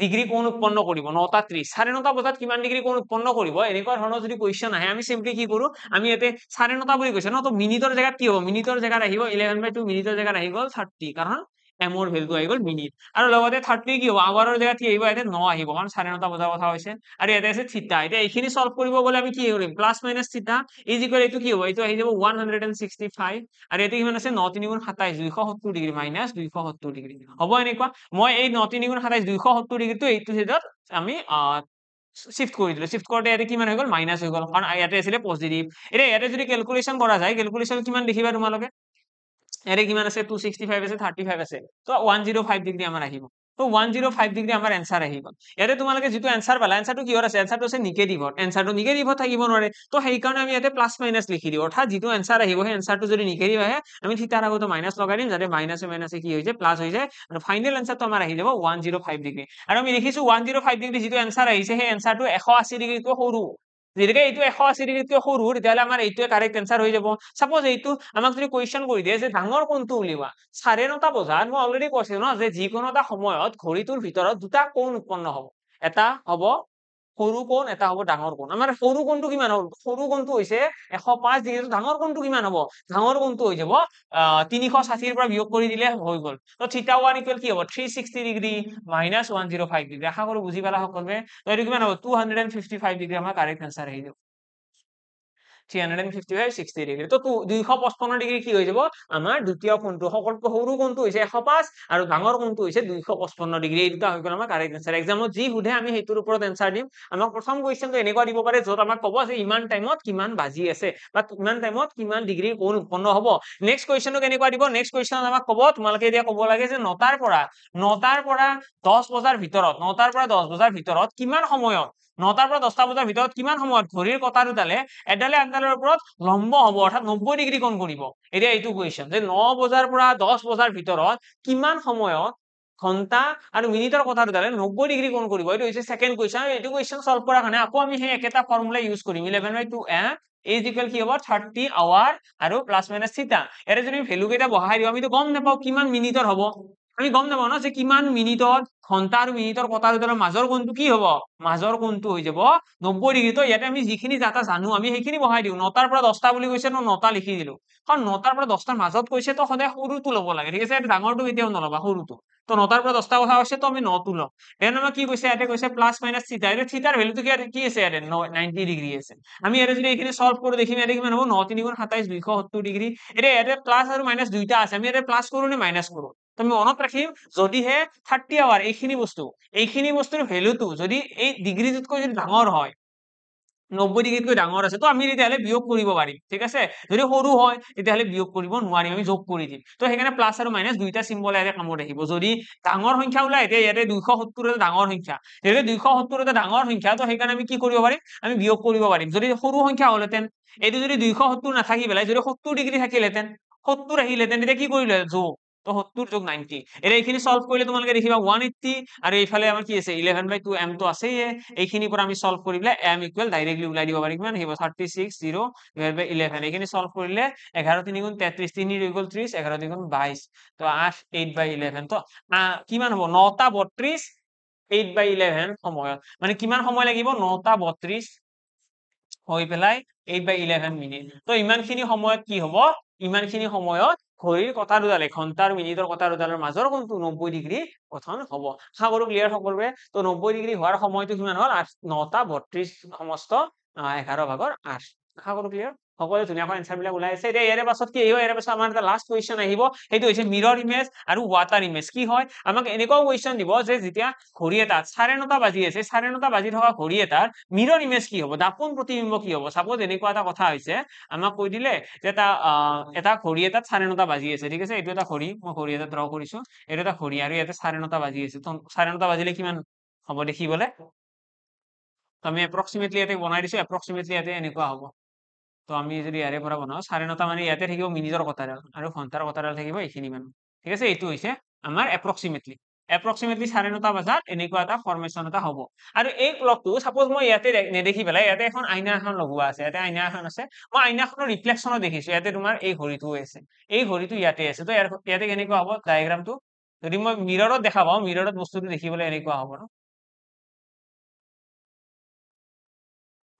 ডিগ্ৰী কোণ উৎপন্ন কৰিব 9:30 9:30 বজাত কিমান ডিগ্ৰী কোণ উৎপন্ন কৰিব এনেকুৱা ধৰণৰ যদি কোৱেশ্চন আহে আমি সিম্পলি কি কৰো আমি ইয়াতে 9:30 বুলি কৈছে ন তো মিনিটৰ জায়গাত কি হ'ব মিনিটৰ জায়গাত আহিব 11/2 মিনিটৰ জায়গাত আহি গ'ল 30 কাৰণ m ৰ ভ্যালু আহি গ'ল মিনিট আৰু লগতে 30 কি হ'ব আৱাৰৰ জায়গাত কি আহিব ইয়াতে 9 আহিব কাৰণ 9:30 বজাৰ কথা হৈছে আৰু ইয়াতে আছে থিটা এতিয়া এইখিনি সলভ কৰিব গলে আমি কি কৰিম প্লাস মাইনাস থিটা ইজ ইকুৱেল এইটো কি হ'ব এইটো আহি যাব 165 আৰু ইয়াতে কিমান আছে 9 3 গুণ 27 270 ডিগ্ৰী মাইনাস 270 ডিগ্ৰী হ'ব এনেকুৱা মই এই 9 3 গুণ 27 270 ডিগ্ৰীটো এইটো হেডত আমি শিফট কৰি দিলো শিফট কৰোতে ইয়াতে কিমান হৈ গ'ল মাইনাস হৈ গ'ল কাৰণ ইয়াতে আছিলে পজিটিভ এতিয়া ইয়াতে যদি ক্যালকুলেশন কৰা যায় ক্যালকুলেশন কিমান দেখিবা তোমালোকে ইয়াতে কিমান আছে 265 আছে 35 আছে তো 105 ডিগ্ৰী আমাৰ আহিব তো 105 ডিগ্ৰী আমাৰ এনসাৰ আহি গ'ল ইয়াতে তোমালোকে যেটো এনসাৰ পালা এনসাৰটো কিহৰ আছে এনসাৰটো আছে নিগেটিভত এনসাৰটো নিগেটিভত থাকিব নোৱাৰে তো সেই কাৰণে আমি ইয়াতে প্লাস মাইনাস লিখি দিও অৰ্থাৎ যেটো এনসাৰ আহিব সেই এনসাৰটো যদি নিগেটিভ আহে আমি থিটাৰ আগতে মাইনাস লগাই দিম যাতে মাইনাসে মাইনাসে কি হৈ যায় প্লাস হৈ যায় আৰু ফাইনাল এনসাৰটো আমাৰ আহি যাব 105 ডিগ্ৰী আৰু আমি লিখিছো 105 ডিগ্ৰী যেটো এনসাৰ আহিছে সেই এনসাৰটো 180 ডিগ্ৰীতকৈ সৰু যেনেকৈ এইটো 180 ডিগ্ৰীতকৈ সৰু তেতিয়াহ'লে আমাৰ এইটোৱে কাৰেক্ট এনসাৰ হৈ যাব সাপোজ এইটো আমাক যদি কোৱেশ্চন কৰি দিয়ে যে ডাঙৰ কোণটো উলিওৱা 9:30 বজাত মই অলৰেডি কৈছিলো ন যে যিকোনো এটা সময়ত ঘড়ীটোৰ ভিতৰত দুটা কোণ উৎপন্ন হ'ব এটা হ'ব সৰু কোণ এটা হ'ব ডাঙৰ কোণ আমাৰ সৰু কোণটো কিমান হ'ল সৰু কোণটো হৈছে 105 ডিগ্ৰী ডাঙৰ কোণটো কিমান হ'ব ডাঙৰ কোণটো হৈ যাব 360 ৰ পৰা বিয়োগ কৰি দিলে হৈ গ'ল তো θ1 ইকুৱেল কি হ'ব 360 ডিগ্ৰী মাইনাস 105 ডিগ্ৰী আশা কৰো বুজি পালা সকলোৱে তো এইটো কিমান হ'ব 255 ডিগ্ৰী আমাৰ কাৰেক্ট আনসাৰ আহিব 355 60 ডিগ্ৰী তো 255 ডিগ্ৰী কি হৈ যাব আমাৰ দ্বিতীয় কোণটো সকলোতকৈ সৰু কোণটো হৈছে 105 আৰু ডাঙৰ কোণটো হৈছে 255 ডিগ্ৰী এই দুটা হৈ গ'ল আমাৰ কাৰেক্ট আনসাৰ এক্সামত যি সুধে আমি হেতুৰ ওপৰত আনসাৰ দিম আমাক প্ৰথম কোৱেশ্চনটো এনেকুৱা দিব পাৰে য'ত আমাক ক'ব যে ইমান টাইমত কিমান বাজি আছে বা ইমান টাইমত কিমান ডিগ্ৰী কোণ উৎপন্ন হ'ব নেক্সট কোৱেশ্চনটো কেনেকুৱা দিব নেক্সট কোৱেশ্চন আমাক ক'ব তোমালোকে এতিয়া ক'ব লাগে যে 9টাৰ পৰা 10 বজাৰ ভিতৰত 9টাৰ পৰা 10 বজাৰ ভিতৰত কিমান সময়ত 9টাৰ পৰা 10টা বজাৰ ভিতৰত কিমান সময়ত ঘড়ীৰ কটা দুডালে এডালে আনডালৰ ওপৰত লম্ব হ'ব অৰ্থাৎ 90 ডিগ্ৰী কোণ কৰিব এতিয়া এইটো কোৱেশ্চন যে 9 বজাৰ পৰা 10 বজাৰ ভিতৰত কিমান সময়ত ঘন্টা আৰু মিনিটৰ কথা দুডালে 90 ডিগ্ৰী কোণ কৰিব এইটো হৈছে সেকেন্ড কোৱেশ্চন এইটো কোৱেশ্চন সলভ কৰাৰ কাৰণে আকৌ আমি সেই একেটা ফৰ্মুলা ইউজ কৰিম 11/2 m is equal কি হ'ব 30 আৱাৰ আৰু প্লাস মাইনাস থিটা এৰে যদি ভ্যালু কেইটা বহাই দিও আমিতো গম নাপাও কিমান মিনিটৰ হ'ব আমি গম নাপাও ন যে কিমান মিনিটত ঘন্টা আৰু মিনিটৰ কটা দুডালৰ মাজৰ কোণটো কি হ'ব মাজৰ কোণটো হৈ যাব 90 ডিগ্ৰী তো ইয়াতে আমি যিখিনি ডাটা জানো আমি সেইখিনি বহাই দিও 9টাৰ পৰা 10টা বুলি কৈছে ন 9টা লিখি দিলো কাৰণ 9টাৰ পৰা 10টাৰ মাজত কৈছে তো সদায় সৰুটো ল'ব লাগে ঠিক আছে ডাঙৰটো কেতিয়াও নলবা সৰুটো তো 9টাৰ পৰা 10টা কথা কৈছে তো আমি 9টো লম দেন আমাক কি কৈছে ইয়াতে কৈছে প্লাস মাইনাস থিটা এটা থিটাৰ ভ্যালুটো কি আছে ইয়াতে 90 ডিগ্ৰী আছে আমি ইয়াতে যদি এইখিনি সলভ কৰো দেখিম ইয়াতে কিমান হ'ব 9 3 গুণ 27 270 ডিগ্ৰী এটা ইয়াতে প্লাস আৰু মাইনাস দুইটা আছে আমি ইয়াতে প্লাস কৰো নে মাইনাস কৰো তুমি মনত ৰাখিম যদিহে 30 আৱাৰ এইখিনি বস্তুৰ ভ্যালুটো যদি এই ডিগ্ৰীটোতকৈ যদি ডাঙৰ হয় 90 ডিগ্ৰীতকৈ ডাঙৰ আছে তো আমি তেতিয়াহ'লে বিয়োগ কৰিব পাৰিম ঠিক আছে যদি সৰু হয় তেতিয়াহ'লে বিয়োগ কৰিব নোৱাৰিম আমি যোগ কৰি দিম তো সেইকাৰণে প্লাছ আৰু মাইনাছ দুইটা চিম্বল ইয়াতে কামত আহিব যদি ডাঙৰ সংখ্যা ওলাই এতিয়া ইয়াতে 270 এটা ডাঙৰ সংখ্যা যদি 270 এটা ডাঙৰ সংখ্যা তো সেইকাৰণে আমি কি কৰিব পাৰিম আমি বিয়োগ কৰিব পাৰিম যদি সৰু সংখ্যা হ'লহেঁতেন এইটো যদি 270 নাথাকি পেলাই যদি 70 ডিগ্ৰী থাকিলহেঁতেন 70 আহিলহেঁতেন তেতিয়া কি কৰিলে যোগ তো 70 যোগ 90 এতিয়া এইখিনি সলভ কৰিলে তোমালোকে দেখিবা 180 আৰু এইফালে আমাৰ কি আছে 11/2 m তো আছেই এইখিনিৰ পৰা আমি সলভ কৰি পেলাই m ইকুৱেল ডাইৰেক্টলি ওলাই দিব পাৰিম কিমান আহিব 36 0/11 এইখিনি সলভ কৰিলে 11 3 গুণ 33 3 ইকুৱেল 30 11 3 গুণ 22 তো 8/11 তো কিমান হ'ব 9:32 8/11 সময়ত মানে কিমান সময় লাগিব 9:32 হৈ পেলাই 8/11 মিনিট তো ইমানখিনি সময়ত কি হ'ব ইমানখিনি সময়ত ঘড়ীৰ কটা দুডালে ঘণ্টা আৰু মিনিটৰ কটা দুডালৰ মাজৰ কোনটো 90 ডিগ্ৰী গঠন হ'ব আশা কৰো ক্লিয়াৰ সকলোৰে তো 90 ডিগ্ৰী হোৱাৰ সময়টো কিমান হ'ল 9:32 সমস্ত 11/8 আশা কৰো ক্লিয়াৰ সকলোৱে ধুনীয়াকৈ এনসাৰ বিলাক ওলাই আছে এতিয়া ইয়াৰে পাছত কি আহিব ইয়াৰে পাছত আমাৰ এটা লাষ্ট কুৱেশ্যন আহিব সেইটো হৈছে মিৰৰ ইমেজ আৰু ৱাটাৰ ইমেজ কি হয় আমাক এনেকুৱা কুৱেশ্যন দিব যে যেতিয়া ঘড়ী এটাত 9:30 বাজি আছে 9:30 বাজি থকা ঘড়ী এটাৰ মিৰৰ ইমেজ কি হ'ব দাপোন প্ৰতিবিম্ব কি হ'ব সাপোজ এনেকুৱা এটা কথা হৈছে আমাক কৈ দিলে যে এটা ঘড়ী এটাত 9:30 বাজি আছে ঠিক আছে এইটো এটা ঘড়ী মই ঘড়ী এটা ড্ৰ কৰিছো এইটো এটা ঘড়ী আৰু ইয়াতে 9:30 বাজি আছে তো 9:30 বাজিলে কিমান হ'ব দেখিবলে আমি এপ্ৰক্সিমেটলি ইয়াতে বনাই দিছো এপ্ৰক্সিমেটলি ইয়াতে এনেকুৱা হ'ব তো আমি যদি ইয়াৰে পৰা বনাও 9:30 মানে ইয়াতে থাকিব মিনিটৰ কটাডাল আৰু ঘণ্টাৰ কটাডাল থাকিব এইখিনি মান ঠিক আছে এইটো হৈছে আমাৰ এপ্ৰক্সিমেটলি 9:30 বজাত এনেকুৱা এটা ফৰ্মেশ্যন এটা হ'ব আৰু এই ক্লকটো সাপোজ মই ইয়াতে নেদেখি পেলাই ইয়াতে এখন আইনা এখন লগোৱা আছে ইয়াতে আইনা এখন আছে মই আইনাখনৰ ৰিফ্লেকশ্যনত দেখিছো ইয়াতে তোমাৰ এই ঘড়ীটো আছে এই ঘড়ীটো ইয়াতে আছে তো ইয়াতে কেনেকুৱা হ'ব ডায়েগ্ৰামটো যদি মই মিৰৰত দেখা পাওঁ মিৰৰত বস্তুটো দেখিবলৈ এনেকুৱা হ'ব ন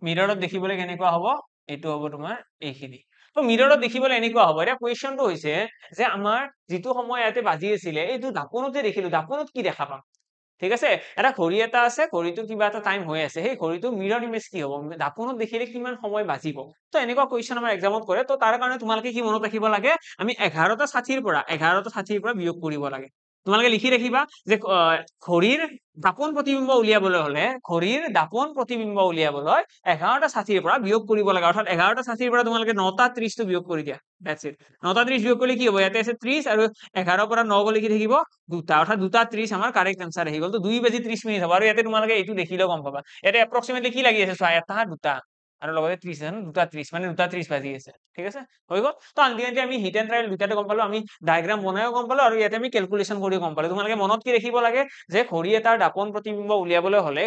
মিৰৰত দেখিবলৈ কেনেকুৱা হ'ব এইটো হ'ব তোমাৰ এইখিনি তো মিৰৰত দেখিবলৈ এনেকুৱা হ'ব এতিয়া কুৱেশ্যনটো হৈছে যে আমাৰ যিটো সময় ইয়াতে বাজি আছিলে এইটো দাপোনতে দেখিলো দাপোনত কি দেখা পাম ঠিক আছে এটা ঘড়ী এটা আছে ঘড়ীটো কিবা এটা টাইম হৈ আছে সেই ঘড়ীটো মিৰৰ ইমেজ কি হ'ব দাপোনত দেখিলে কিমান সময় বাজিব তো এনেকুৱা কুৱেশ্যন আমাৰ এক্সামত কৰে তো তাৰ কাৰণে তোমালোকে কি মনত ৰাখিব লাগে আমি 11:60 পৰা বিয়োগ কৰিব লাগে তোমালোকে লিখি ৰাখিবা যে ঘড়ীৰ দাপোন প্ৰতিবিম্ব উলিয়াবলৈ হলে ঘড়ীৰ দাপোন প্ৰতিবিম্ব উলিয়াবলৈ 11:60 পৰা বিয়োগ কৰিব লাগে অৰ্থাৎ 11:60 পৰা তোমালোকে 9:30 টো বিয়োগ কৰি দিয়া দ্যাটস ইট 9:30 বিয়োগ কৰিলে কি হ'ব ইয়াতে আছে 30 আৰু 11 পৰা 9 গ'লে কি থাকিব 2টা অৰ্থাৎ 2:30 আমাৰ কাৰেক্ট আনসাৰ আহি গ'ল তো 2:30 হ'ব আৰু ইয়াতে তোমালোকে এইটো দেখিলেও গম পাবা ইয়াতে এপ্ৰক্সিমেটলি কি লাগি আছে চোৱা এটা দুটা আৰু লগতে 30 2:30 মানে 2:30 বাজি আছে ঠিক আছে হৈ গ'ল তো আলটিমেটলি আমি হিট এণ্ড ট্ৰায়েল দুটাতে গম পালো আমি ডায়েগ্ৰাম বনায়ও গম পালো আৰু ইয়াতে আমি কেলকুলেশ্যন কৰিও গম পালো তোমালোকে মনত কি ৰাখিব লাগে যে ঘড়ী এটাৰ দাপোন প্ৰতিবিম্ব উলিয়াবলৈ হলে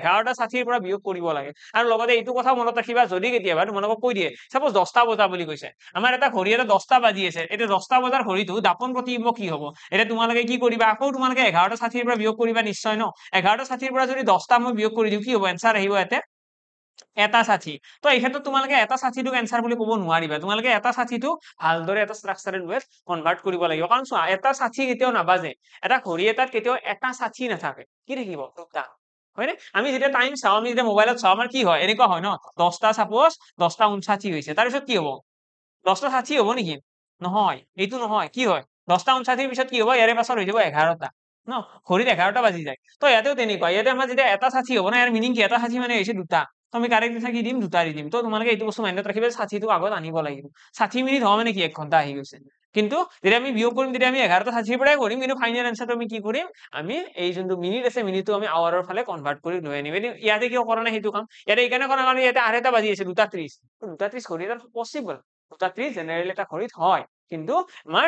11:60 পৰা বিয়োগ কৰিব লাগে আৰু লগতে এইটো কথা মনত ৰাখিবা যদি কেতিয়াবা তোমালোকক কৈ দিয়ে সাপোজ 10টা বজা বুলি কৈছে আমাৰ এটা ঘড়ী এটা 10টা বাজি আছে এতিয়া 10টা বজাৰ ঘড়ীটো দাপোন প্ৰতিবিম্ব কি হ'ব এতিয়া তোমালোকে কি কৰিবা আকৌ তোমালোকে 11:60 পৰা বিয়োগ কৰিবা নিশ্চয় ন 11:60 পৰা যদি 10টা মই বিয়োগ কৰি দিওঁ কি হ'ব এনসাৰ আহিব ইয়াতে এটা 60 তো এই ক্ষেত্ৰত তোমালোকে এটা 60টোক এনসাৰ বুলি ক'ব নোৱাৰিবা তোমালোকে এটা 60টো ভালদৰে এটা ষ্ট্ৰাকচাৰেল ৱেত কনভাৰ্ট কৰিব লাগিব কাৰণ চোৱা এটা 60 কেতিয়াও নাবাজে এটা ঘড়ী এটাত কেতিয়াও এটা 60 নাথাকে কি থাকিব দুটা হয়নে আমি যেতিয়া টাইম চাওঁ আমি যেতিয়া মোবাইলত চাওঁ আমাৰ কি হয় এনেকুৱা হয় ন 10টা সাপোজ 10টা 59 হৈছে তাৰপিছত কি হ'ব 10টা 60 হ'ব নেকি নহয় এইটো নহয় কি হয় 10টা 59 পিছত কি হ'ব ইয়াৰে পাছত হৈ যাব 11টা ন ঘড়ীত 11টা বাজি যায় তো ইয়াতেও তেনেকুৱা ইয়াতে আমাৰ যেতিয়া এটা 60 হ'ব না ইয়াৰ মিনিং কি এটা 60 মানে হৈছে দুটা তো আমি কাৰেক্ট থাকি দিম দুটা দি দিম তো তোমালোকে এইটো বস্তু মাইণ্ডত ৰাখিবা 60টো আগত আনিব লাগিব 60 মিনিট হোৱা মানে কি 1 ঘণ্টা আহি গৈছে কিন্তু যেতিয়া আমি বিয়োগ কৰিম তেতিয়া আমি 11:60 পৰাই কৰিম কিন্তু ফাইনেল এনসাৰটো আমি কি কৰিম আমি এই যোনটো মিনিট আছে মিনিটটো আমি আৱাৰৰ ফালে কনভাৰ্ট কৰি লৈ আনিম ইয়াতে কিয় কৰা নাই সেইটো কাম ইয়াতে এইকাৰণে কৰা কাৰণ ইয়াতে আৰু এটা বাজি আছে 2:30 2:30 ঘড়ী এটা পচিবল 2:30 জেনেৰেল এটা ঘড়ীত হয় কিন্তু আমাৰ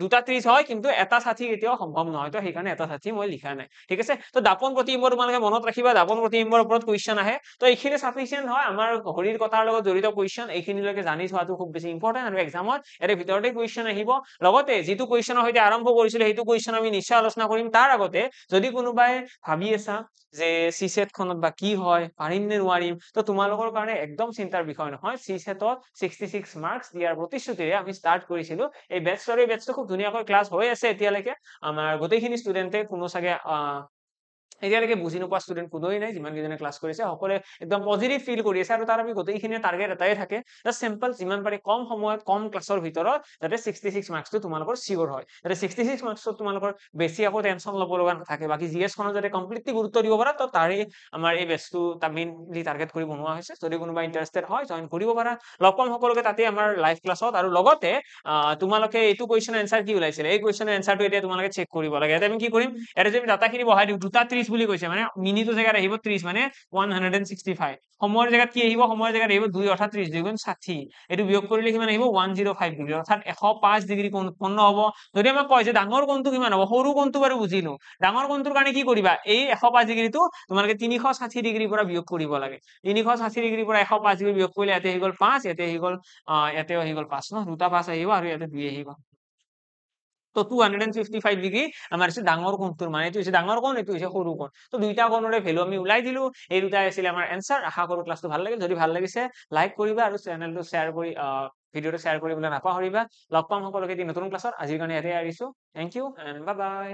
2:30 হয় কিন্তু এটা 60 কেতিয়াও সম্ভৱ নহয় তো সেইকাৰণে এটা 60 মই লিখা নাই ঠিক আছে তো দাপোন প্ৰতিবিম্ব তোমালোকে মনত ৰাখিবা দাপোন প্ৰতিবিম্বৰ ওপৰত কুৱেশ্যন আহে তো এইখিনি সাফিচিয়েন্ট হয় আমাৰ ঘড়ীৰ কথাৰ লগত জড়িত কুৱেশ্যন এইখিনিলৈকে জানি থোৱাটো খুব বেছি ইম্পৰ্টেন্ট আৰু এক্সামত ইয়াৰে ভিতৰতে কুৱেশ্যন আহিব লগতে যিটো কুৱেশ্যনৰ সৈতে আৰম্ভ কৰিছিলো সেইটো কুৱেশ্যন আমি নিশ্চয় আলোচনা কৰিম তাৰ আগতে যদি কোনোবাই ভাবি আছা যে সিসেট খনত বা কি হয় পাৰিম নে নোৱাৰিম তো তোমালোকৰ কাৰণে একদম চিন্তাৰ বিষয় নহয় সিসেটত 66 মাৰ্কস দিয়াৰ প্ৰতিশ্ৰুতিৰে আমি স্টাৰ্ট কৰিছিলো এই বেচটো খুব ধুনীয়াকৈ ক্লাছ হৈ আছে এতিয়ালৈকে আমাৰ গোটেইখিনি ষ্টুডেন্টে কোনো চাগে এতিয়ালৈকে বুজি নোপোৱা ষ্টুডেণ্ট কোনোৱেই নাই, যিমান কেইজনে ক্লাছ কৰিছে সকলোৱে একদম পজিটিভ ফিল কৰি আছে আৰু তাৰ আমি গোটেইখিনি টাৰ্গেট এটাই থাকে, জাষ্ট চিম্পল যিমান পাৰি কম সময়ত কম ক্লাছৰ ভিতৰত যাতে 66 মাৰ্কসটো তোমালোকৰ চিয়ৰ হয়, যাতে 66 মাৰ্কসত তোমালোকৰ বেছি আকৌ টেনচন ল'ব লগা নাথাকে, বাকি জিএছ খনত যাতে কমপ্লিটলি গুৰুত্ব দিব পাৰা, তো তাৰে আমাৰ এই বেচটো মেইনলি টাৰ্গেট কৰি বনোৱা হৈছে। যদি কোনোবা ইণ্টাৰেষ্টেড হয় জইন কৰিব পাৰা, লগ পাম সকলোকে তাতে আমাৰ লাইভ ক্লাছত। আৰু লগতে তোমালোকে এইটো কুৱেশ্যন এনসাৰ কি ওলাইছিলে, এই কুৱেশ্যনৰ এনসাৰটো এতিয়া তোমালোকে চেক কৰিব লাগে। এতিয়া আমি কি কৰিম, এটা যদি ডাটাখিনি বহাই দিওঁ 2:30 বুলি কৈছে, মানে মিনিটৰ জেগাত আহিব 30, মানে 165, সময়ৰ জেগাত কি আহিব, সময়ৰ জেগাত আহিব 2 অৰ্থাৎ 30 2 গুণ 60, এইটো বিয়োগ কৰিলে কিমান আহিব 105 ডিগ্ৰী, অৰ্থাৎ 105 ডিগ্ৰী কোণ উৎপন্ন হ'ব। যদি আমাক কয় যে ডাঙৰ কোণটো কিমান হ'ব, সৰু কোণটো বাৰু বুজিলো, ডাঙৰ কোণটোৰ কাৰণে কি কৰিবা, এই 105 ডিগ্ৰীটো তোমালোকে 360 ডিগ্ৰীৰ পৰা বিয়োগ কৰিব লাগে। 360 ডিগ্ৰীৰ পৰা 105 ডিগ্ৰী বিয়োগ কৰিলে ইয়াতে আহি গ'ল 5, ইয়াতে আহি গ'ল ইয়াতেও আহি গ'ল 5 ন, দুটা 5 আহিব আৰু ইয়াতে 2 আহিব। তো 255 ডিগ্ৰী আমাৰ হৈছে ডাঙৰ কোণটোৰ মানে, এইটো হৈছে ডাঙৰ কোণ, এইটো হৈছে সৰু কোণ। তো দুইটা কোণৰে ভ্যালু আমি ওলাই দিলো, এই দুটাই আছিল আমাৰ এনসাৰ। আশা কৰো ক্লাছটো ভাল লাগিল, যদি ভাল লাগিছে লাইক কৰিবা আৰু চেনেলটো শ্বেয়াৰ কৰি ভিডিঅটো শ্বেয়াৰ কৰিবলৈ নাপাহৰিবা। লগ পাম সকলোকে নতুন ক্লাছত, আজিৰ কাৰণে ইয়াতে এৰিছো। Thank you and bye by.